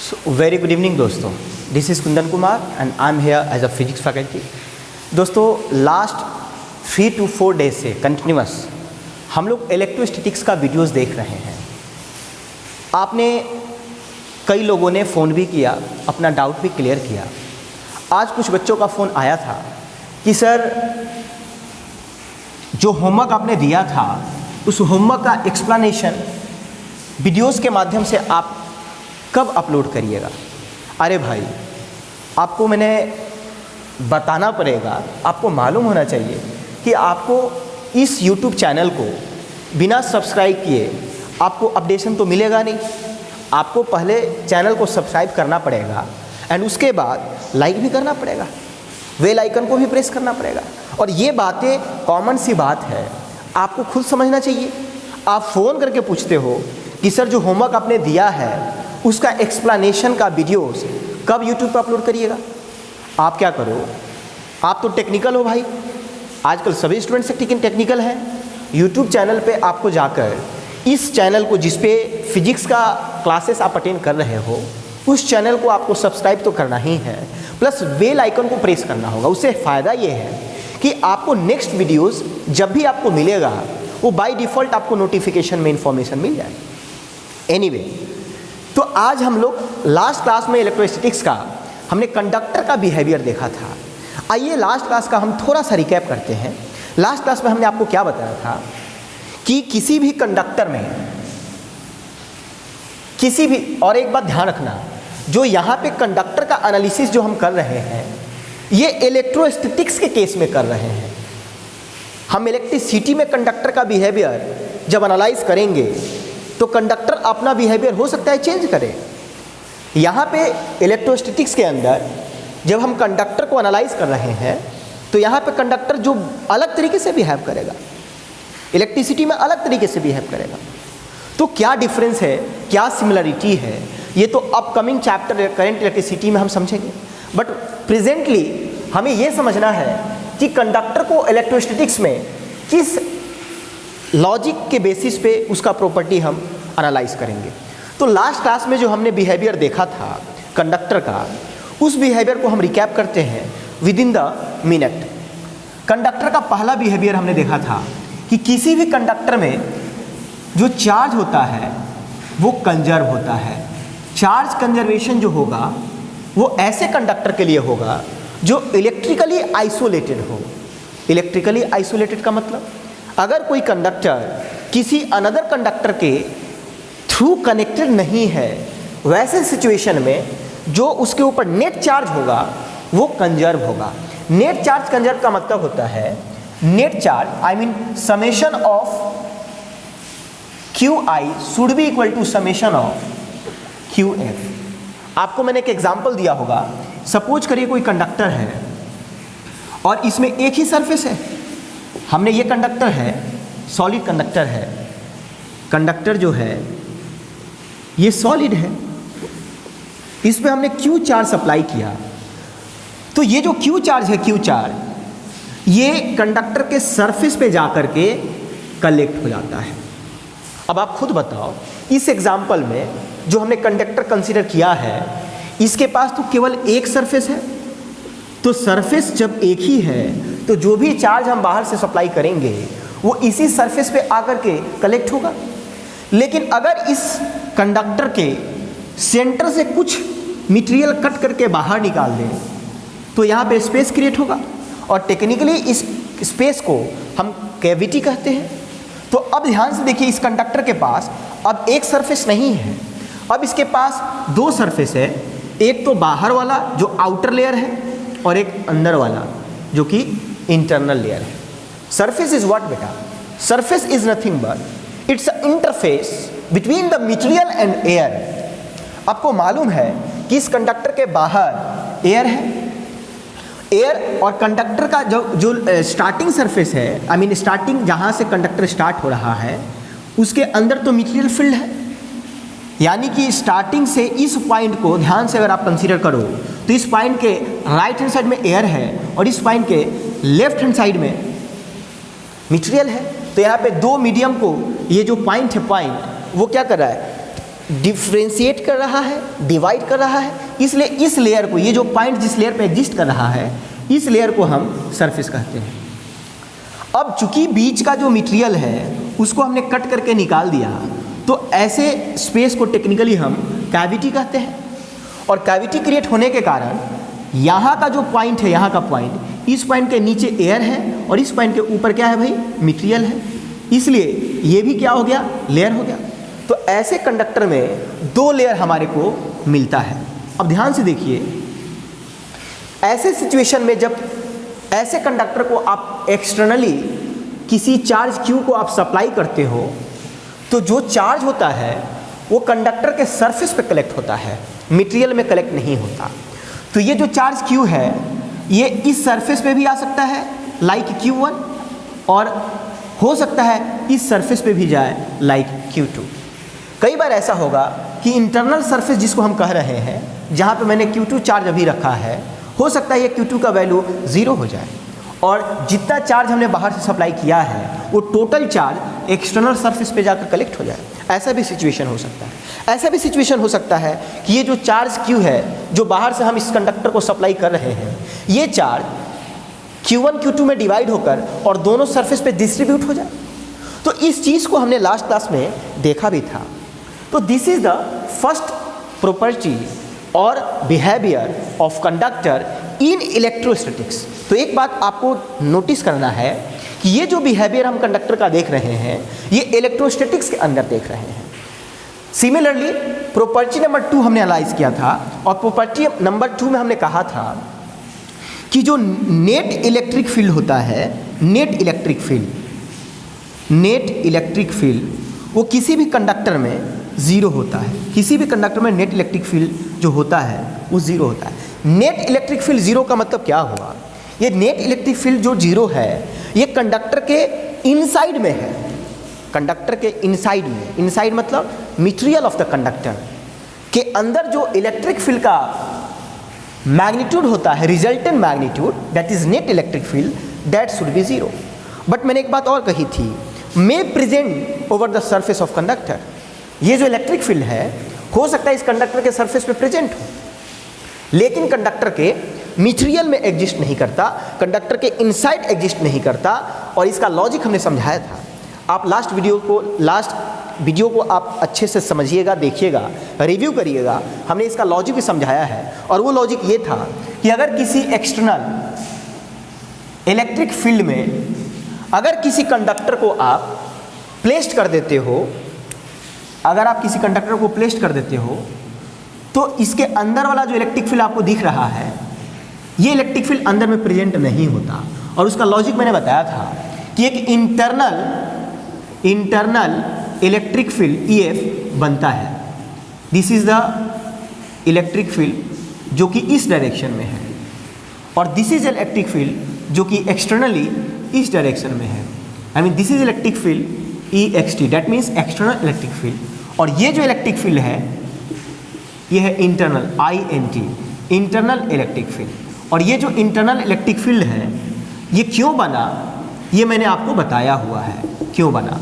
So, very good evening दोस्तों, this is Kundan Kumar and I am here as a physics faculty. दोस्तों, last 3 to 4 days से continuous हम लोग electrostatics का videos देख रहे हैं। आपने कई लोगों ने फ़ोन भी किया, अपना डाउट भी क्लियर किया। आज कुछ बच्चों का फ़ोन आया था कि सर जो होमवर्क आपने दिया था उस होमवर्क का एक्सप्लेनेशन वीडियोस के माध्यम से आप कब अपलोड करिएगा। अरे भाई, आपको मैंने बताना पड़ेगा, आपको मालूम होना चाहिए कि आपको इस YouTube चैनल को बिना सब्सक्राइब किए आपको अपडेशन तो मिलेगा नहीं। आपको पहले चैनल को सब्सक्राइब करना पड़ेगा एंड उसके बाद लाइक भी करना पड़ेगा, बेल आइकन को भी प्रेस करना पड़ेगा। और ये बातें कॉमन सी बात है, आपको खुद समझना चाहिए। आप फ़ोन करके पूछते हो कि सर जो होमवर्क आपने दिया है उसका एक्सप्लेनेशन का वीडियोस कब YouTube पर अपलोड करिएगा। आप क्या करो, आप तो टेक्निकल हो भाई, आजकल सभी स्टूडेंट्स टेक्निकल हैं। YouTube चैनल पे आपको जाकर इस चैनल को, जिस पे फिजिक्स का क्लासेस आप अटेंड कर रहे हो, उस चैनल को आपको सब्सक्राइब तो करना ही है, प्लस बेल आइकन को प्रेस करना होगा। उससे फ़ायदा ये है कि आपको नेक्स्ट वीडियोस जब भी आपको मिलेगा वो बाय डिफ़ॉल्ट आपको नोटिफिकेशन में इंफॉर्मेशन मिल जाए। एनीवे, तो आज हम लोग लास्ट क्लास में इलेक्ट्रोस्टैटिक्स का हमने कंडक्टर का बिहेवियर देखा था। आइए लास्ट क्लास का हम थोड़ा सा रिकैप करते हैं। लास्ट क्लास में हमने आपको क्या बताया था कि किसी भी कंडक्टर में किसी भी, और एक बात ध्यान रखना, जो यहाँ पे कंडक्टर का एनालिसिस जो हम कर रहे हैं ये इलेक्ट्रोस्टैटिक्स के केस में कर रहे हैं। हम इलेक्ट्रिसिटी में कंडक्टर का बिहेवियर जब एनालाइज करेंगे तो कंडक्टर अपना बिहेवियर हो सकता है चेंज करे। यहाँ पे इलेक्ट्रोस्टैटिक्स के अंदर जब हम कंडक्टर को एनालाइज कर रहे हैं तो यहाँ पे कंडक्टर जो अलग तरीके से बिहेव करेगा, इलेक्ट्रिसिटी में अलग तरीके से बिहेव करेगा। तो क्या डिफरेंस है, क्या सिमिलरिटी है, ये तो अपकमिंग चैप्टर करंट इलेक्ट्रिसिटी में हम समझेंगे। बट प्रेजेंटली हमें ये समझना है कि कंडक्टर को इलेक्ट्रोस्टैटिक्स में किस लॉजिक के बेसिस पे उसका प्रॉपर्टी हम एनालाइज करेंगे। तो लास्ट क्लास में जो हमने बिहेवियर देखा था कंडक्टर का, उस बिहेवियर को हम रिकैप करते हैं with in the minute. Conductor का पहला बिहेवियर हमने देखा था कि किसी भी कंडक्टर में जो चार्ज होता है वो कंजर्व होता है। चार्ज कंजर्वेशन जो होगा वो ऐसे कंडक्टर के लिए होगा जो इलेक्ट्रिकली आइसोलेटेड हो। इलेक्ट्रिकली आइसोलेटेड का मतलब, अगर कोई कंडक्टर किसी अनदर कंडक्टर के थ्रू कनेक्टेड नहीं है, वैसे सिचुएशन में जो उसके ऊपर नेट चार्ज होगा वो कंजर्व होगा। नेट चार्ज कंजर्व का मतलब होता है, net charge I mean summation of QI should be equal to summation of QF। आपको मैंने एक एग्जांपल दिया होगा, सपोज करिए कोई कंडक्टर है और इसमें एक ही सरफेस है। हमने ये कंडक्टर है, सॉलिड कंडक्टर है, कंडक्टर जो है ये सॉलिड है, इस पे हमने Q चार्ज सप्लाई किया। तो ये जो Q चार्ज है, Q चार्ज ये कंडक्टर के सरफेस पे जा कर के कलेक्ट हो जाता है। अब आप खुद बताओ, इस एग्जाम्पल में जो हमने कंडक्टर कंसीडर किया है इसके पास तो केवल एक सरफेस है। तो सरफेस जब एक ही है तो जो भी चार्ज हम बाहर से सप्लाई करेंगे वो इसी सरफेस पे आकर के कलेक्ट होगा। लेकिन अगर इस कंडक्टर के सेंटर से कुछ मटेरियल कट करके बाहर निकाल दें तो यहाँ पे स्पेस क्रिएट होगा, और टेक्निकली इस स्पेस को हम कैविटी कहते हैं। तो अब ध्यान से देखिए, इस कंडक्टर के पास अब एक सरफेस नहीं है, अब इसके पास दो सरफेस है। एक तो बाहर वाला जो आउटर लेयर है और एक अंदर वाला जो कि इंटरनल लेयर है। सरफेस इज व्हाट बेटा? Surface is nothing but it's a interface between the material and air. आपको मालूम है कि इस कंडक्टर के बाहर एयर है, एयर और कंडक्टर का जो स्टार्टिंग सरफेस है, आई मीन स्टार्टिंग जहाँ से कंडक्टर स्टार्ट हो रहा है उसके अंदर तो मटेरियल फील्ड है। यानी कि स्टार्टिंग से इस पॉइंट को ध्यान से अगर आप कंसीडर करो तो इस पॉइंट के राइट हैंड साइड में एयर है और इस पॉइंट के लेफ्ट हैंड साइड में मटेरियल है। तो यहाँ पे दो मीडियम को, ये जो पॉइंट है, पॉइंट वो क्या कर रहा है, डिफ्रेंशिएट कर रहा है, डिवाइड कर रहा है, इसलिए इस लेयर को, ये जो पॉइंट जिस लेयर पे एग्जिस्ट कर रहा है, इस लेयर को हम सरफेस कहते हैं। अब चूंकि बीच का जो मटेरियल है उसको हमने कट करके निकाल दिया, तो ऐसे स्पेस को टेक्निकली हम कैविटी कहते हैं। और कैविटी क्रिएट होने के कारण यहाँ का जो पॉइंट है, यहाँ का पॉइंट, इस पॉइंट के नीचे एयर है और इस पॉइंट के ऊपर क्या है भाई, मटेरियल है, इसलिए ये भी क्या हो गया, लेयर हो गया। तो ऐसे कंडक्टर में दो लेयर हमारे को मिलता है। अब ध्यान से देखिए, ऐसे सिचुएशन में जब ऐसे कंडक्टर को आप एक्सटर्नली किसी चार्ज क्यू को आप सप्लाई करते हो, तो जो चार्ज होता है वो कंडक्टर के सरफेस पे कलेक्ट होता है, मटेरियल में कलेक्ट नहीं होता। तो ये जो चार्ज क्यू है ये इस सरफेस पे भी आ सकता है लाइक Q1, और हो सकता है इस सरफेस पे भी जाए लाइक Q2। कई बार ऐसा होगा कि इंटरनल सरफेस जिसको हम कह रहे हैं, जहाँ पे मैंने Q2 चार्ज अभी रखा है, हो सकता है ये Q2 का वैल्यू 0 हो जाए और जितना चार्ज हमने बाहर से सप्लाई किया है वो टोटल चार्ज एक्सटर्नल सरफेस पे जाकर कलेक्ट हो जाए। ऐसा भी सिचुएशन हो सकता है। ऐसा भी सिचुएशन हो सकता है कि ये जो चार्ज Q है जो बाहर से हम इस कंडक्टर को सप्लाई कर रहे हैं, ये चार्ज Q1 Q2 में डिवाइड होकर और दोनों सरफेस पे डिस्ट्रीब्यूट हो जाए। तो इस चीज़ को हमने लास्ट क्लास में देखा भी था। तो this is the first property और behaviour of conductor in electrostatics. तो एक बात आपको नोटिस करना है कि ये जो बिहेवियर हम कंडक्टर का देख रहे हैं ये इलेक्ट्रोस्टैटिक्स के अंदर देख रहे हैं। सिमिलरली प्रॉपर्टी नंबर 2 हमने एनालाइज किया था और प्रॉपर्टी नंबर 2 में हमने कहा था कि जो नेट इलेक्ट्रिक फील्ड होता है, नेट इलेक्ट्रिक फील्ड वो किसी भी कंडक्टर में 0 होता है। किसी भी कंडक्टर में नेट इलेक्ट्रिक फील्ड जो होता है वो 0 होता है। नेट इलेक्ट्रिक फील्ड 0 का मतलब क्या हुआ? ये नेट इलेक्ट्रिक फील्ड जो 0 है ये कंडक्टर के इनसाइड में है, कंडक्टर के इनसाइड में। इनसाइड मतलब मटेरियल ऑफ द कंडक्टर के अंदर जो इलेक्ट्रिक फील्ड का मैग्नीट्यूड होता है, resultant magnitude, that is net electric field, that should be 0। But मैंने एक बात और कही थी, may present over the surface of conductor. ये जो इलेक्ट्रिक फील्ड है हो सकता है इस कंडक्टर के सरफेस पे प्रेजेंट हो, लेकिन कंडक्टर के मटेरियल में एग्जिस्ट नहीं करता, कंडक्टर के इनसाइड एग्जिस्ट नहीं करता। और इसका लॉजिक हमने समझाया था। आप लास्ट वीडियो को आप अच्छे से समझिएगा, देखिएगा, रिव्यू करिएगा। हमने इसका लॉजिक भी समझाया है और वो लॉजिक ये था कि अगर किसी एक्सटर्नल इलेक्ट्रिक फील्ड में अगर किसी कंडक्टर को आप प्लेस्ड कर देते हो, अगर आप किसी कंडक्टर को प्लेस्ड कर देते हो तो इसके अंदर वाला जो इलेक्ट्रिक फील्ड आपको दिख रहा है ये इलेक्ट्रिक फील्ड अंदर में प्रेजेंट नहीं होता। और उसका लॉजिक मैंने बताया था कि एक इंटरनल इलेक्ट्रिक फील्ड EF बनता है। This is the electric field जो कि इस डायरेक्शन में है और दिस इज इलेक्ट्रिक फील्ड जो कि एक्सटर्नली इस डायरेक्शन में है। I mean this is electric field EXT, that means external electric field. और ये जो इलेक्ट्रिक फील्ड है ये है internal, INT, internal electric field. और ये जो इंटरनल इलेक्ट्रिक फील्ड है ये क्यों बना, ये मैंने आपको बताया हुआ है क्यों बना।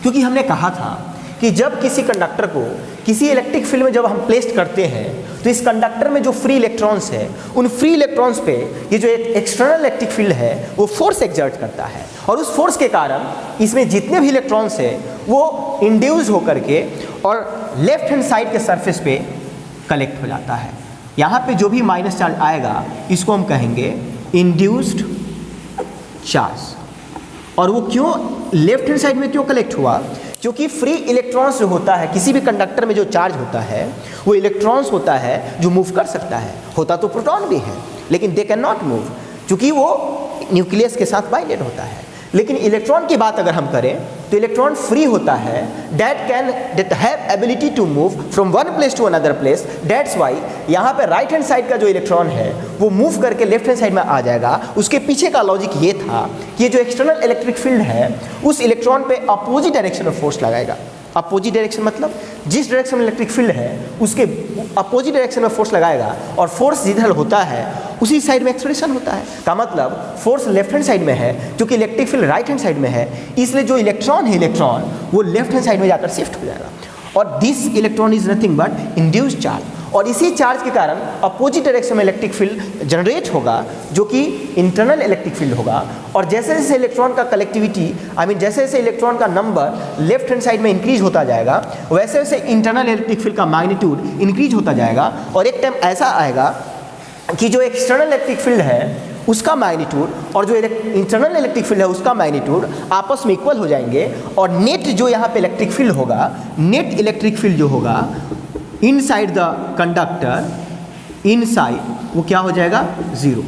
क्योंकि हमने कहा था कि जब किसी कंडक्टर को किसी इलेक्ट्रिक फील्ड में जब हम प्लेस्ड करते हैं तो इस कंडक्टर में जो फ्री इलेक्ट्रॉन्स है उन फ्री इलेक्ट्रॉन्स पे ये जो एक एक्सटर्नल इलेक्ट्रिक फील्ड है वो फोर्स एक्सर्ट करता है और उस फोर्स के कारण इसमें जितने भी इलेक्ट्रॉन्स है वो इंड्यूस होकर के और लेफ्ट हैंड साइड के सरफेस पे कलेक्ट हो जाता है। यहाँ पे जो भी माइनस चार्ज आएगा इसको हम कहेंगे इंड्यूस्ड चार्ज। और वो क्यों लेफ्ट हैंड साइड में क्यों कलेक्ट हुआ? क्योंकि फ्री इलेक्ट्रॉन्स जो होता है किसी भी कंडक्टर में जो चार्ज होता है वो इलेक्ट्रॉन्स होता है जो मूव कर सकता है। होता तो प्रोटॉन भी है लेकिन दे कैन नॉट मूव क्योंकि वो न्यूक्लियस के साथ बाइंडेड होता है। लेकिन इलेक्ट्रॉन की बात अगर हम करें तो इलेक्ट्रॉन फ्री होता है, that have ability to move from one place to another place. That's why यहाँ पे राइट हैंड साइड का जो इलेक्ट्रॉन है वो मूव करके लेफ्ट हैंड साइड में आ जाएगा। उसके पीछे का लॉजिक ये था कि ये जो एक्सटर्नल इलेक्ट्रिक फील्ड है उस इलेक्ट्रॉन पे अपोजिट डायरेक्शन में फोर्स लगाएगा। अपोजिट डायरेक्शन मतलब जिस डायरेक्शन में इलेक्ट्रिक फील्ड है उसके अपोजिट डायरेक्शन में फोर्स लगाएगा और फोर्स जिधर होता है उसी साइड में एक्सलेरेशन होता है। का मतलब फोर्स लेफ्ट हैंड साइड में है क्योंकि electric field right hand side में है, इसलिए जो इलेक्ट्रॉन है इलेक्ट्रॉन वो लेफ्ट हैंड साइड में जाकर शिफ्ट हो जाएगा। और this electron is nothing but induced charge, और इसी चार्ज के कारण अपोजिट डायरेक्शन में इलेक्ट्रिक फील्ड जनरेट होगा जो कि इंटरनल इलेक्ट्रिक फील्ड होगा। और जैसे जैसे इलेक्ट्रॉन का कलेक्टिविटी जैसे जैसे इलेक्ट्रॉन का नंबर लेफ्ट हैंड साइड में इंक्रीज होता जाएगा, वैसे वैसे इंटरनल इलेक्ट्रिक फील्ड का मैग्नीट्यूड इंक्रीज होता जाएगा। और एक टाइम ऐसा आएगा कि जो एक्सटर्नल इलेक्ट्रिक फील्ड है उसका मैग्नीट्यूड और जो इंटरनल इलेक्ट्रिक फील्ड है उसका मैग्नीट्यूड आपस में इक्वल हो जाएंगे, और नेट जो यहाँ पे इलेक्ट्रिक फील्ड होगा, नेट इलेक्ट्रिक फील्ड जो होगा इनसाइड द कंडक्टर, इनसाइड, वो क्या हो जाएगा, जीरो।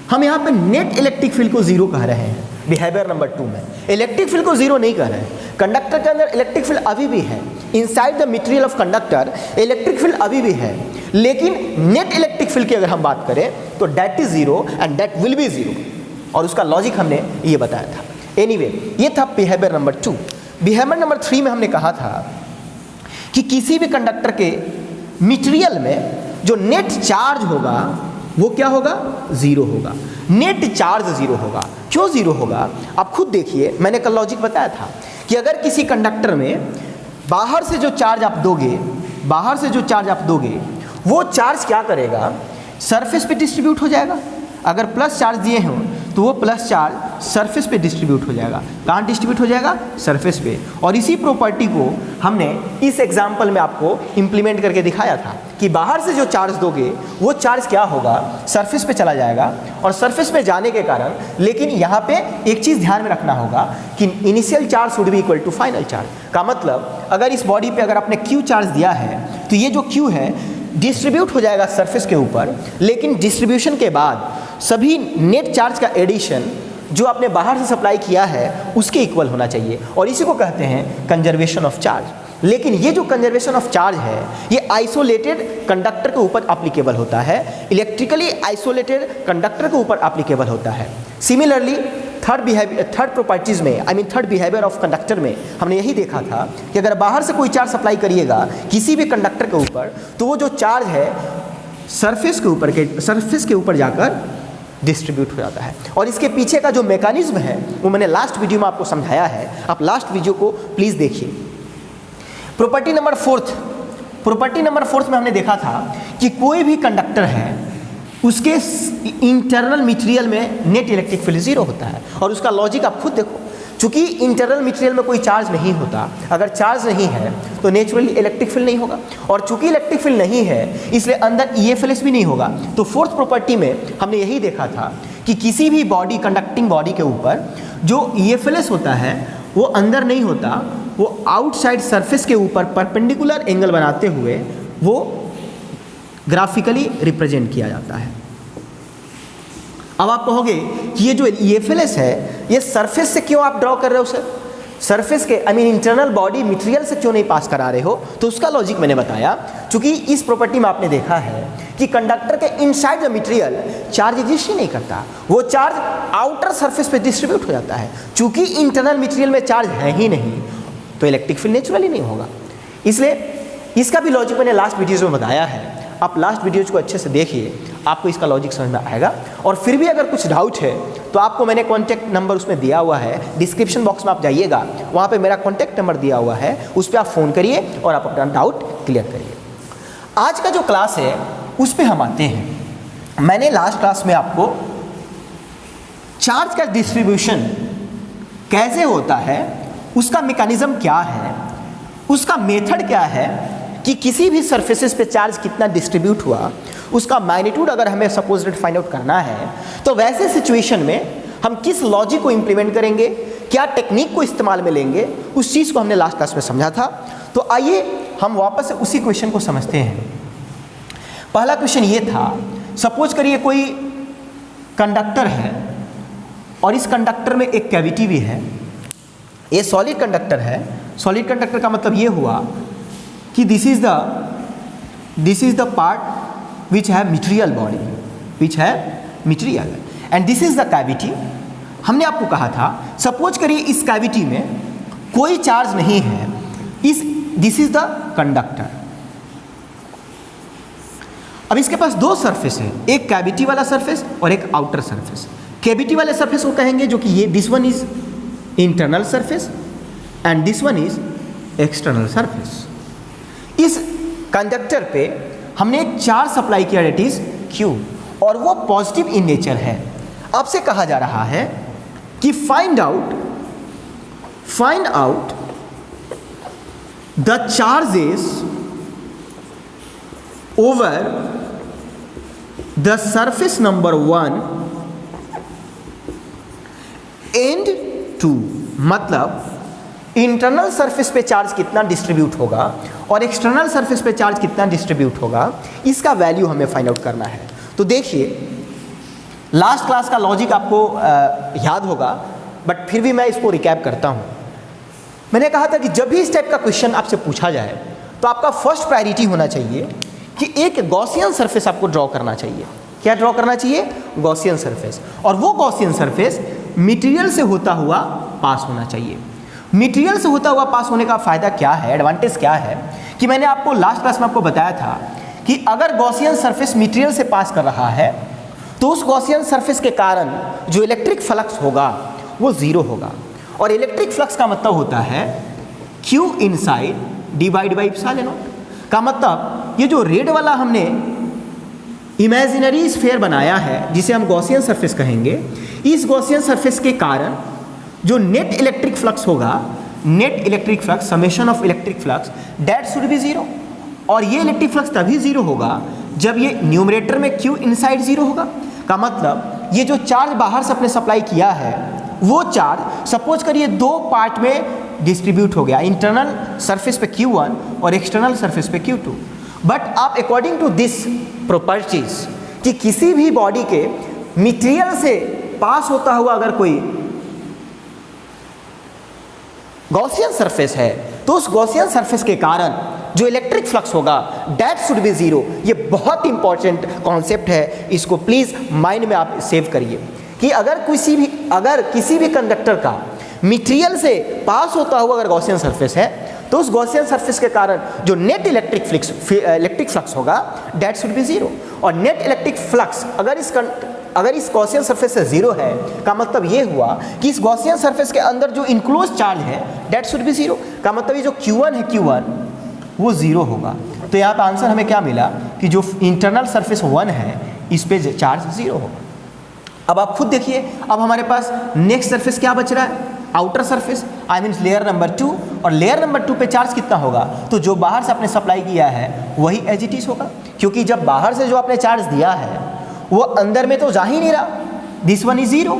हम यहाँ पे नेट इलेक्ट्रिक फील्ड को जीरो कह रहे हैं बिहेवियर नंबर 2 में, इलेक्ट्रिक फील्ड को जीरो नहीं कह रहे हैं। कंडक्टर के अंदर इलेक्ट्रिक फील्ड अभी भी है, inside the material of conductor electric field अभी भी है, लेकिन नेट इलेक्ट्रिक फील्ड की अगर हम बात करें तो that is zero and that will be zero, और उसका लॉजिक हमने ये बताया था। एनीवे, ये था बिहेवियर नंबर 2। बिहेवियर नंबर 3 में हमने कहा था कि किसी भी कंडक्टर के मटेरियल में जो नेट चार्ज होगा वो क्या होगा, जीरो होगा। नेट चार्ज जीरो होगा। क्यों जीरो होगा, आप खुद देखिए, मैंने कल लॉजिक बताया था कि अगर किसी कंडक्टर में बाहर से जो चार्ज आप दोगे, बाहर से जो चार्ज आप दोगे वो चार्ज क्या करेगा, सरफेस पे डिस्ट्रीब्यूट हो जाएगा। अगर प्लस चार्ज दिए हों तो वो प्लस चार्ज सरफेस पे डिस्ट्रीब्यूट हो जाएगा। कहाँ डिस्ट्रीब्यूट हो जाएगा, सरफेस पे। और इसी प्रॉपर्टी को हमने इस एग्जाम्पल में आपको इम्प्लीमेंट करके दिखाया था कि बाहर से जो चार्ज दोगे वो चार्ज क्या होगा, सरफेस पे चला जाएगा, और सरफेस पे जाने के कारण, लेकिन यहाँ पे एक चीज़ ध्यान में रखना होगा कि initial charge should be equal to final charge. का मतलब अगर इस बॉडी पे अगर आपने क्यू चार्ज दिया है तो ये जो क्यू है डिस्ट्रीब्यूट हो जाएगा सरफेस के ऊपर, लेकिन डिस्ट्रीब्यूशन के बाद सभी नेट चार्ज का एडिशन जो आपने बाहर से सप्लाई किया है उसके इक्वल होना चाहिए, और इसी को कहते हैं कंजर्वेशन ऑफ चार्ज। लेकिन ये जो कंजर्वेशन ऑफ चार्ज है ये आइसोलेटेड कंडक्टर के ऊपर एप्लीकेबल होता है, इलेक्ट्रिकली आइसोलेटेड कंडक्टर के ऊपर एप्लीकेबल होता है। सिमिलरली थर्ड प्रॉपर्टीज़ में थर्ड बिहेवियर ऑफ कंडक्टर में हमने यही देखा था कि अगर बाहर से कोई चार्ज सप्लाई करिएगा किसी भी कंडक्टर के ऊपर तो वो जो चार्ज है सरफेस के ऊपर जाकर डिस्ट्रीब्यूट हो जाता है। और इसके पीछे का जो मैकेनिज्म है वो मैंने लास्ट वीडियो में आपको समझाया है, आप लास्ट वीडियो को प्लीज़ देखिए। प्रॉपर्टी नंबर 4 में हमने देखा था कि कोई भी कंडक्टर है उसके इंटरनल मटेरियल में नेट इलेक्ट्रिक फील्ड जीरो होता है, और उसका लॉजिक आप खुद देखो। चूंकि इंटरनल मटेरियल में कोई चार्ज नहीं होता, अगर चार्ज नहीं है तो नेचुरली इलेक्ट्रिक फील्ड नहीं होगा, और चूंकि इलेक्ट्रिक फील्ड नहीं है इसलिए अंदर EFLS भी नहीं होगा। तो फोर्थ प्रॉपर्टी में हमने यही देखा था कि किसी भी बॉडी, कंडक्टिंग बॉडी के ऊपर जो EFLS होता है वो अंदर नहीं होता, वो आउटसाइड सरफेस के ऊपर परपेंडिकुलर एंगल बनाते हुए वो ग्राफिकली रिप्रेजेंट किया जाता है। अब आप कहोगे कि ये जो EFLS है ये सरफेस से क्यों आप ड्रॉ कर रहे हो सर, सरफेस के इंटरनल बॉडी मटेरियल से क्यों नहीं पास करा रहे हो, तो उसका लॉजिक मैंने बताया। चूंकि इस प्रॉपर्टी में आपने देखा है कि कंडक्टर के inside the material charge exist ही नहीं करता, वो चार्ज आउटर सरफेस पे डिस्ट्रीब्यूट हो जाता है। चूंकि इंटरनल मटेरियल में चार्ज है ही नहीं तो इलेक्ट्रिक फील्ड नेचुरली नहीं होगा। इसलिए इसका भी लॉजिक मैंने लास्ट वीडियोज में बताया है, आप लास्ट वीडियोज को अच्छे से देखिए, आपको इसका लॉजिक समझ में आएगा। और फिर भी अगर कुछ डाउट है तो आपको मैंने कॉन्टैक्ट नंबर उसमें दिया हुआ है, डिस्क्रिप्शन बॉक्स में आप जाइएगा, वहाँ पे मेरा कॉन्टैक्ट नंबर दिया हुआ है, उस पर आप फ़ोन करिए और आप अपना डाउट क्लियर करिए। आज का जो क्लास है उस पर हम आते हैं। मैंने लास्ट क्लास में आपको चार्ज का डिस्ट्रीब्यूशन कैसे होता है, उसका मैकेनिज्म क्या है, उसका मेथड क्या है, कि किसी भी सरफेसेस पे चार्ज कितना डिस्ट्रीब्यूट हुआ, उसका मैग्नीट्यूड अगर हमें सपोज फाइंड आउट करना है तो वैसे सिचुएशन में हम किस लॉजिक को इंप्लीमेंट करेंगे, क्या टेक्निक को इस्तेमाल में लेंगे, उस चीज़ को हमने लास्ट क्लास में समझा था। तो आइए हम वापस से उसी क्वेश्चन को समझते हैं। पहला क्वेश्चन ये था, सपोज करिए कोई कंडक्टर है और इस कंडक्टर में एक कैविटी भी है, ये सॉलिड कंडक्टर है। सॉलिड कंडक्टर का मतलब ये हुआ कि this is the part which है मटेरियल बॉडी, विच है material, and this is the cavity. हमने आपको कहा था सपोज करिए इस कैविटी में कोई चार्ज नहीं है, दिस इज द कंडक्टर। अब इसके पास दो सरफेस है, एक कैविटी वाला सरफेस और एक आउटर सरफेस। कैविटी वाले सरफेस को कहेंगे जो कि ये this one is internal surface and this one is external surface. इस कंडक्टर पे हमने एक चार्ज सप्लाई किया डेट इज Q, और वो पॉजिटिव इन नेचर है। आपसे कहा जा रहा है कि find out the charges over the surface number 1 and 2, मतलब इंटरनल सरफेस पे चार्ज कितना डिस्ट्रीब्यूट होगा और एक्सटर्नल सरफेस पे चार्ज कितना डिस्ट्रीब्यूट होगा, इसका वैल्यू हमें फाइंड आउट करना है। तो देखिए, लास्ट क्लास का लॉजिक आपको याद होगा, बट फिर भी मैं इसको रिकैप करता हूँ। मैंने कहा था कि जब भी इस टाइप का क्वेश्चन आपसे पूछा जाए तो आपका फर्स्ट प्रायोरिटी होना चाहिए कि एक गॉसियन सरफेस आपको ड्रॉ करना चाहिए। क्या ड्रॉ करना चाहिए? Gaussian surface. और वो गॉसियन सरफेस मटेरियल से होता हुआ पास होना चाहिए। मटेरियल से होता हुआ पास होने का फ़ायदा क्या है, एडवांटेज क्या है, कि मैंने आपको लास्ट क्लास में आपको बताया था कि अगर गॉसियन सरफेस मटेरियल से पास कर रहा है तो उस गॉसियन सरफेस के कारण जो इलेक्ट्रिक फ्लक्स होगा वो ज़ीरो होगा। और इलेक्ट्रिक फ्लक्स का मतलब होता है Q inside divide by epsilon not. का मतलब ये जो रेड वाला हमने इमेजिनरी स्फीयर बनाया है जिसे हम गॉसियन सरफेस कहेंगे, इस गॉसियन सरफेस के कारण जो नेट इलेक्ट्रिक फ्लक्स होगा, net electric flux summation of electric flux that should B zero. और ये इलेक्ट्रिक फ्लक्स तभी जीरो होगा जब ये न्यूमरेटर में Q इनसाइड जीरो होगा। का मतलब ये जो चार्ज बाहर से अपने सप्लाई किया है वो चार्ज सपोज करिए दो पार्ट में डिस्ट्रीब्यूट हो गया, इंटरनल सरफेस पे Q1 और एक्सटर्नल सरफेस पे Q2। बट आप अकॉर्डिंग टू दिस प्रॉपर्टीज कि किसी भी बॉडी के मटेरियल से पास होता हुआ अगर कोई गॉसियन सरफेस है तो उस गॉसियन सरफेस के कारण जो इलेक्ट्रिक फ्लक्स होगा दैट शुड बी जीरो। ये बहुत इंपॉर्टेंट कॉन्सेप्ट है, इसको प्लीज माइंड में आप सेव करिए कि अगर किसी भी कंडक्टर का मटेरियल से पास होता हुआ अगर गॉसियन सरफेस है तो उस गॉसियन सरफेस के कारण जो नेट इलेक्ट्रिक फ्लक्स होगा दैट शुड बी जीरो। और नेट इलेक्ट्रिक फ्लक्स अगर इस गॉसियन सरफेस से जीरो है का मतलब ये हुआ कि इस गॉसियन सरफेस के अंदर जो इनक्लोज चार्ज है दैट शुड बी जीरो। का मतलब ये जो Q1 है Q1 वो जीरो होगा। तो यहाँ पे आंसर हमें क्या मिला कि जो इंटरनल सरफेस 1 है इस पे चार्ज जीरो होगा। अब आप खुद देखिए, अब हमारे पास नेक्स्ट सरफेस क्या बच रहा है? Outer surface, I mean layer number 2। और लेयर नंबर 2 पे चार्ज कितना होगा? तो जो बाहर से आपने सप्लाई किया है वही एज इट इज होगा, क्योंकि जब बाहर से जो आपने चार्ज दिया है वो अंदर में तो जा ही नहीं रहा, दिस वन इज जीरो।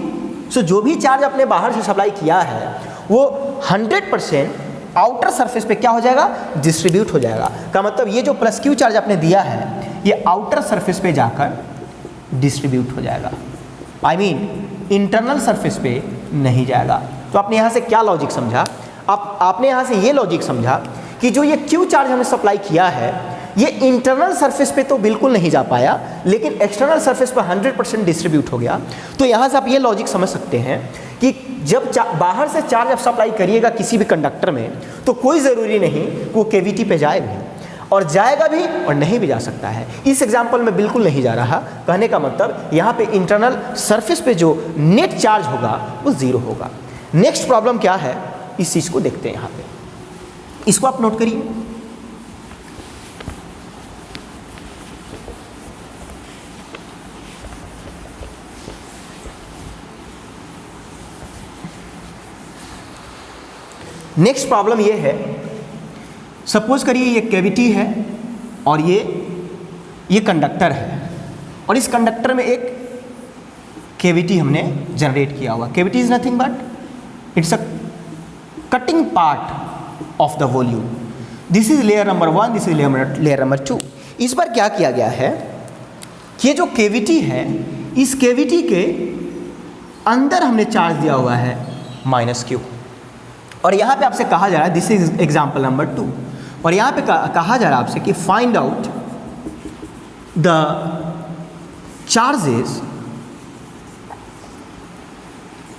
सो जो भी चार्ज आपने बाहर से सप्लाई किया है वो 100% आउटर सरफेस पे क्या हो जाएगा? डिस्ट्रीब्यूट हो जाएगा। का मतलब ये जो प्लस Q चार्ज आपने दिया है ये आउटर सरफेस पे जाकर डिस्ट्रीब्यूट हो जाएगा, आई मीन इंटरनल सरफेस पे नहीं जाएगा। तो आपने यहाँ से क्या लॉजिक समझा? आपने यहाँ से ये लॉजिक समझा कि जो ये Q चार्ज हमने सप्लाई किया है ये इंटरनल सरफेस पे तो बिल्कुल नहीं जा पाया, लेकिन एक्सटर्नल सरफेस पर 100% डिस्ट्रीब्यूट हो गया। तो यहाँ से आप ये लॉजिक समझ सकते हैं कि जब बाहर से चार्ज आप सप्लाई करिएगा किसी भी कंडक्टर में तो कोई ज़रूरी नहीं वो केविटी पे जाए भी, और जाएगा भी और नहीं भी जा सकता है। इस एग्जाम्पल में बिल्कुल नहीं जा रहा। कहने का मतलब यहाँ पे इंटरनल सरफेस पे जो नेट चार्ज होगा वो ज़ीरो होगा। नेक्स्ट प्रॉब्लम क्या है इस चीज़ को देखते हैं। यहाँ पे इसको आप नोट करिए। नेक्स्ट प्रॉब्लम ये है, सपोज करिए ये कैविटी है और ये कंडक्टर है और इस कंडक्टर में एक कैविटी हमने जनरेट किया हुआ। Cavity is nothing but it's a cutting part of the volume. This is layer number 1, this is layer number 2। इस बार क्या किया गया है कि ये जो कैविटी है इस कैविटी के अंदर हमने चार्ज दिया हुआ है -Q, और यहाँ पे आपसे कहा जा रहा है दिस इज एग्जाम्पल नंबर 2, और यहाँ पे कहा जा रहा है आपसे कि find out the charges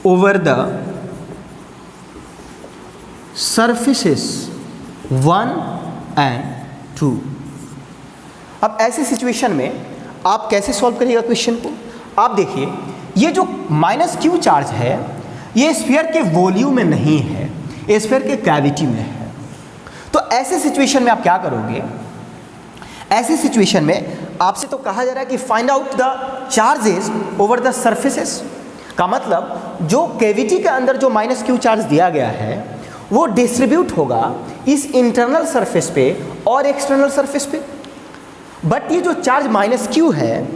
over the surfaces 1 and 2। अब ऐसे सिचुएशन में आप कैसे सॉल्व करिएगा क्वेश्चन को? आप देखिए ये जो -Q चार्ज है ये स्फीयर के वॉल्यूम में नहीं है, ये स्फीयर के कैविटी में है। तो ऐसे सिचुएशन में आप क्या करोगे? ऐसे सिचुएशन में आपसे तो कहा जा रहा है कि find out the charges over the surfaces. का मतलब जो कैविटी के अंदर जो माइनस क्यू चार्ज दिया गया है वो डिस्ट्रीब्यूट होगा इस इंटरनल सरफेस पे और एक्सटर्नल सरफेस पे। बट ये जो चार्ज माइनस क्यू है,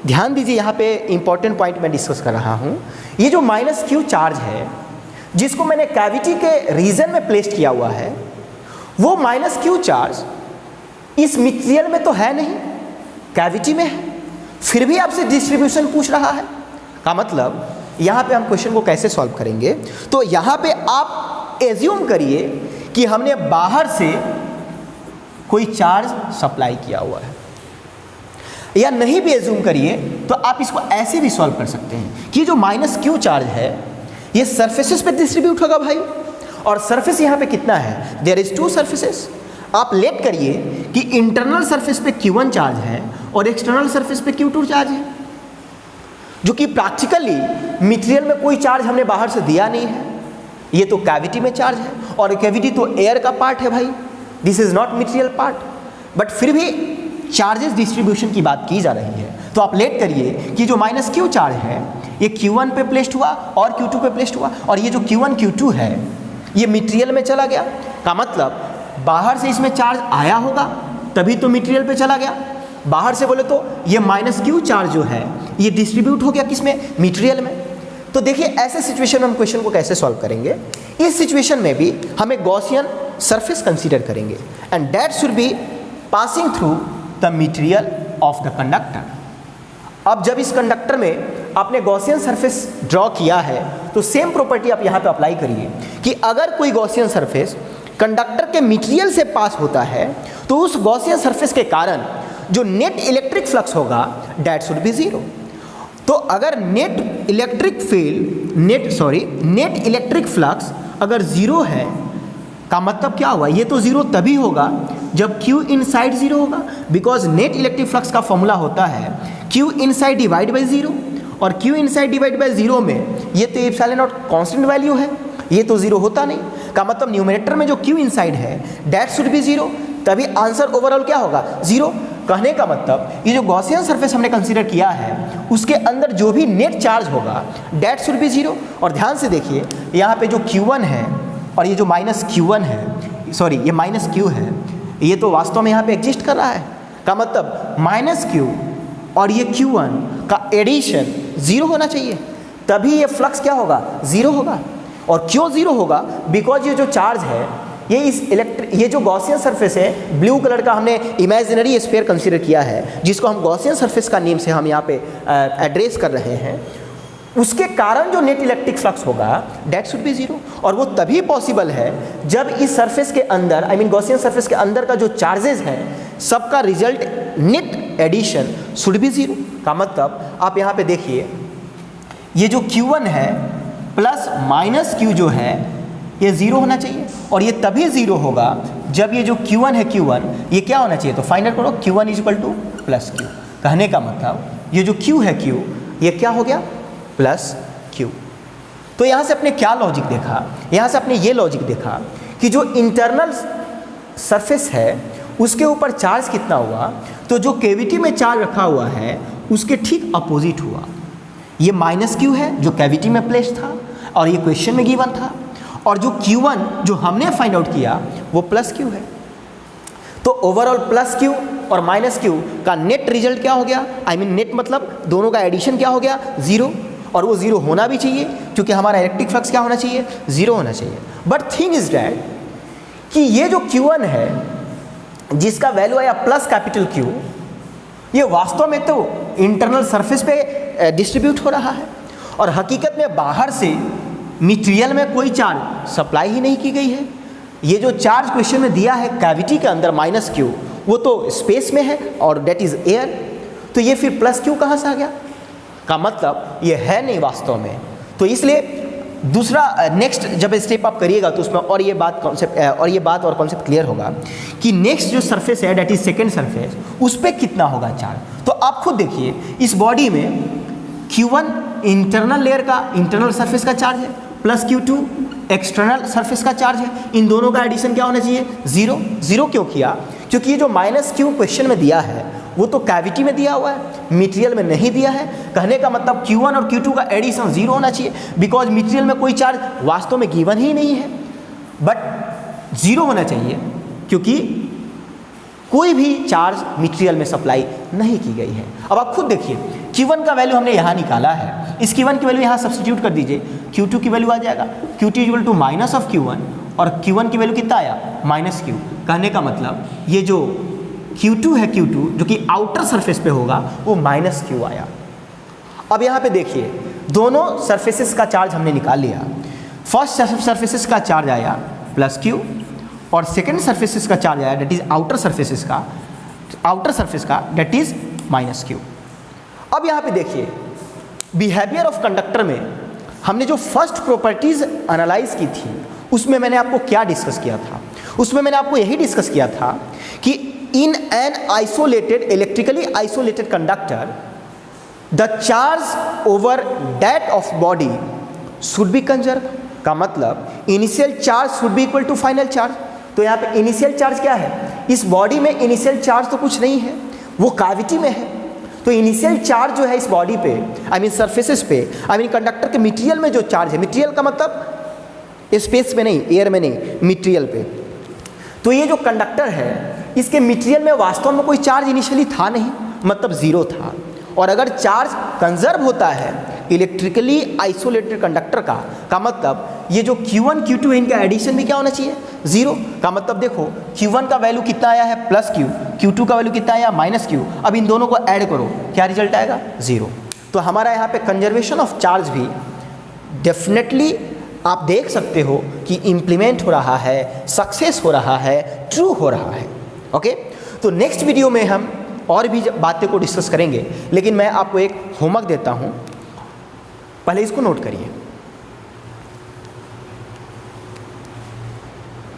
ध्यान दीजिए यहाँ पे इंपॉर्टेंट पॉइंट मैं डिस्कस कर रहा हूँ। ये जो माइनस क्यू चार्ज है जिसको मैंने कैविटी के रीजन में प्लेस किया हुआ है, वो माइनस क्यू चार्ज इस मटेरियल में तो है नहीं, कैविटी में है, फिर भी आपसे डिस्ट्रीब्यूशन पूछ रहा है। का मतलब यहाँ पे हम क्वेश्चन को कैसे सॉल्व करेंगे? तो यहाँ पे आप एज्यूम करिए कि हमने बाहर से कोई चार्ज सप्लाई किया हुआ है, या नहीं भी एज्यूम करिए तो आप इसको ऐसे भी सॉल्व कर सकते हैं कि जो माइनस क्यू चार्ज है ये सरफेसेस पे डिस्ट्रीब्यूट होगा भाई, और सरफेस यहाँ पे कितना है? There is 2 surfaces. आप लेट करिए कि इंटरनल सरफेस पे Q1 चार्ज है और एक्सटर्नल सरफेस पे Q2 चार्ज है, जो कि प्रैक्टिकली मटेरियल में कोई चार्ज हमने बाहर से दिया नहीं है। ये तो कैविटी में चार्ज है, और कैविटी तो एयर का पार्ट है भाई, this is not material part. But फिर भी चार्जेस डिस्ट्रीब्यूशन की बात की जा रही है। तो आप लेट करिए कि जो माइनस क्यू चार्ज है ये Q1 पे प्लेस्ड हुआ और Q2 पे प्लेस्ड हुआ, और ये जो Q1 Q2 है ये मटेरियल में चला गया। का मतलब बाहर से इसमें चार्ज आया होगा तभी तो मटेरियल पे चला गया। बाहर से बोले तो ये माइनस क्यू चार्ज जो है ये डिस्ट्रीब्यूट हो गया किसमें? मटेरियल में। तो देखिए ऐसे सिचुएशन में हम क्वेश्चन को कैसे सॉल्व करेंगे। इस सिचुएशन में भी हम एक गॉसियन सरफेस कंसीडर करेंगे and that should be passing through the material of the conductor. अब जब इस कंडक्टर में आपने गॉसियन सरफेस ड्रॉ किया है तो सेम प्रॉपर्टी आप यहाँ पे अप्लाई करिए कि अगर कोई गॉसियन सरफेस कंडक्टर के मटेरियल से पास होता है तो उस गॉसियन सरफेस के कारण जो नेट इलेक्ट्रिक फ्लक्स होगा दैट शुड बी 0। तो अगर नेट इलेक्ट्रिक फ्लक्स अगर 0 है, का मतलब क्या हुआ? ये तो 0 तभी होगा जब Q इनसाइड 0 होगा, बिकॉज नेट इलेक्ट्रिक फ्लक्स का फॉर्मूला होता है Q इनसाइड डिवाइड बाई 0, और Q इनसाइड डिवाइड बाई 0 में ये तो एप्सिलॉन नॉट कांस्टेंट वैल्यू है, ये तो 0 होता नहीं। का मतलब न्यूमरेटर में जो Q इनसाइड है दैट शुड बी 0, तभी आंसर ओवरऑल क्या होगा? 0। कहने का मतलब ये जो गॉसियन सरफेस हमने कंसीडर किया है उसके अंदर जो भी नेट चार्ज होगा दैट शुड बी 0। और ध्यान से देखिए यहाँ पे जो Q1 है और ये जो माइनस Q1 है, सॉरी ये माइनस Q है, ये तो वास्तव में यहाँ पे एग्जिस्ट कर रहा है। का मतलब माइनस Q और ये Q1 का एडिशन 0 होना चाहिए, तभी ये फ्लक्स क्या होगा? 0 होगा। और क्यों 0 होगा? बिकॉज ये जो चार्ज है ये जो गॉसियन सरफेस है, ब्लू कलर का हमने इमेजिनरी स्फीयर कंसीडर किया है जिसको हम गॉसियन सरफेस का नेम से हम यहाँ पे एड्रेस कर रहे हैं, उसके कारण जो नेट इलेक्ट्रिक फ्लक्स होगा दैट शुड बी 0। और वो तभी पॉसिबल है जब इस सरफेस के अंदर गॉसियन सरफेस के अंदर का जो चार्जेस हैं सबका result net addition should be 0। का मतलब आप यहाँ पे देखिए ये जो Q1 है प्लस माइनस Q जो है ये 0 होना चाहिए, और ये तभी 0 होगा जब ये जो Q1 है Q1 ये क्या होना चाहिए? तो फाइंड आउट करो Q1 is equal two plus Q। कहने का मतलब ये जो Q है Q ये क्या हो गया? Plus Q। तो यहाँ से अपने क्या लॉजिक देखा? यहाँ से अपने ये लॉजिक देखा कि जो इंटरनल सरफेस है उसके ऊपर चार्ज कितना हुआ, तो जो कैविटी में चार्ज रखा हुआ है उसके ठीक अपोजिट हुआ। ये माइनस Q है जो कैविटी में प्लेस था और ये क्वेश्चन में गिवन था, और जो Q1 जो हमने फाइंड आउट किया वो प्लस Q है। तो ओवरऑल प्लस Q और माइनस Q का नेट रिजल्ट क्या हो गया? नेट मतलब दोनों का एडिशन क्या हो गया? 0। और वो 0 होना भी चाहिए क्योंकि हमारा इलेक्ट्रिक फ्लक्स क्या होना चाहिए? 0 होना चाहिए। बट थिंग इज दैट कि ये जो Q1 है जिसका वैल्यू आया प्लस कैपिटल Q, ये वास्तव में तो इंटरनल सरफेस पे डिस्ट्रीब्यूट हो रहा है, और हकीकत में बाहर से मटेरियल में कोई चार्ज सप्लाई ही नहीं की गई है। ये जो चार्ज क्वेश्चन में दिया है कैविटी के अंदर माइनस Q, वो तो स्पेस में है और डेट इज एयर, तो ये फिर प्लस Q कहाँ से आ गया? का मतलब ये है नहीं वास्तव में। तो इसलिए दूसरा नेक्स्ट जब स्टेप आप करिएगा तो उसमें और ये बात और कॉन्सेप्ट क्लियर होगा कि नेक्स्ट जो सरफेस है डेट इज सेकेंड सरफेस, उस पर कितना होगा चार्ज। तो आप खुद देखिए इस बॉडी में Q1 इंटरनल लेयर का इंटरनल सरफेस का चार्ज है, प्लस Q2 एक्सटर्नल सरफेस का चार्ज है, इन दोनों का एडिशन क्या होना चाहिए, जीरो। जीरो क्यों किया, क्योंकि ये जो -Q क्वेश्चन में दिया है वो तो कैविटी में दिया हुआ है, मटेरियल में नहीं दिया है। कहने का मतलब Q1 और Q2 का एडिशन जीरो होना चाहिए, बिकॉज मटेरियल में कोई चार्ज वास्तव में गिवन ही नहीं है, बट जीरो होना चाहिए क्योंकि कोई भी चार्ज मटेरियल में सप्लाई नहीं की गई है। अब आप खुद देखिए, Q1 का वैल्यू हमने यहाँ निकाला है, इस Q1 की वैल्यू यहाँ सब्स्टिट्यूट कर दीजिए, Q2 की वैल्यू आ जाएगा Q2 equal to minus of Q1, और Q1 की वैल्यू कितना आया, -Q। कहने का मतलब ये जो Q2 है, Q2 जो कि आउटर सरफेस पे होगा वो -Q आया। अब यहाँ पे देखिए, दोनों सरफेसेस का चार्ज हमने निकाल लिया। फर्स्ट सरफेसेस का चार्ज आया +Q और सेकेंड सरफेसेस का चार्ज आया डेट इज आउटर सरफेस का डेट इज -Q। अब यहाँ पे देखिए, बिहेवियर ऑफ कंडक्टर में हमने जो फर्स्ट प्रॉपर्टीज एनालाइज की थी उसमें मैंने आपको क्या डिस्कस किया था, उसमें मैंने आपको यही डिस्कस किया था कि in an isolated electrically isolated conductor the charge over that of body should be conserve. का मतलब initial charge should be equal to final charge. तो यहाँ पे इनिशियल चार्ज क्या है, इस बॉडी में इनिशियल चार्ज तो कुछ नहीं है, वो कैविटी में है। तो इनिशियल चार्ज जो है इस बॉडी पे, आई मीन सरफेसेस पे, आई मीन कंडक्टर के मटेरियल में जो चार्ज है, मटेरियल का मतलब स्पेस में नहीं, एयर में नहीं, मटेरियल पे। तो ये जो कंडक्टर है इसके मटेरियल में वास्तव में कोई चार्ज इनिशियली था नहीं, मतलब जीरो था। और अगर चार्ज कंजर्व होता है इलेक्ट्रिकली आइसोलेटेड कंडक्टर का मतलब ये जो Q1 Q2 इनका एडिशन भी क्या होना चाहिए, जीरो। का मतलब देखो, Q1 का वैल्यू कितना आया है +Q, Q2 का वैल्यू कितना आया -Q। अब इन दोनों को ऐड करो, क्या रिजल्ट आएगा, जीरो। तो हमारा यहाँ पे कंजर्वेशन ऑफ चार्ज भी डेफिनेटली आप देख सकते हो कि इम्प्लीमेंट हो रहा है, सक्सेस हो रहा है, ट्रू हो रहा है। ओके, तो नेक्स्ट वीडियो में हम और भी बातें को डिस्कस करेंगे, लेकिन मैं आपको एक होमवर्क देता हूँ, पहले इसको नोट करिए।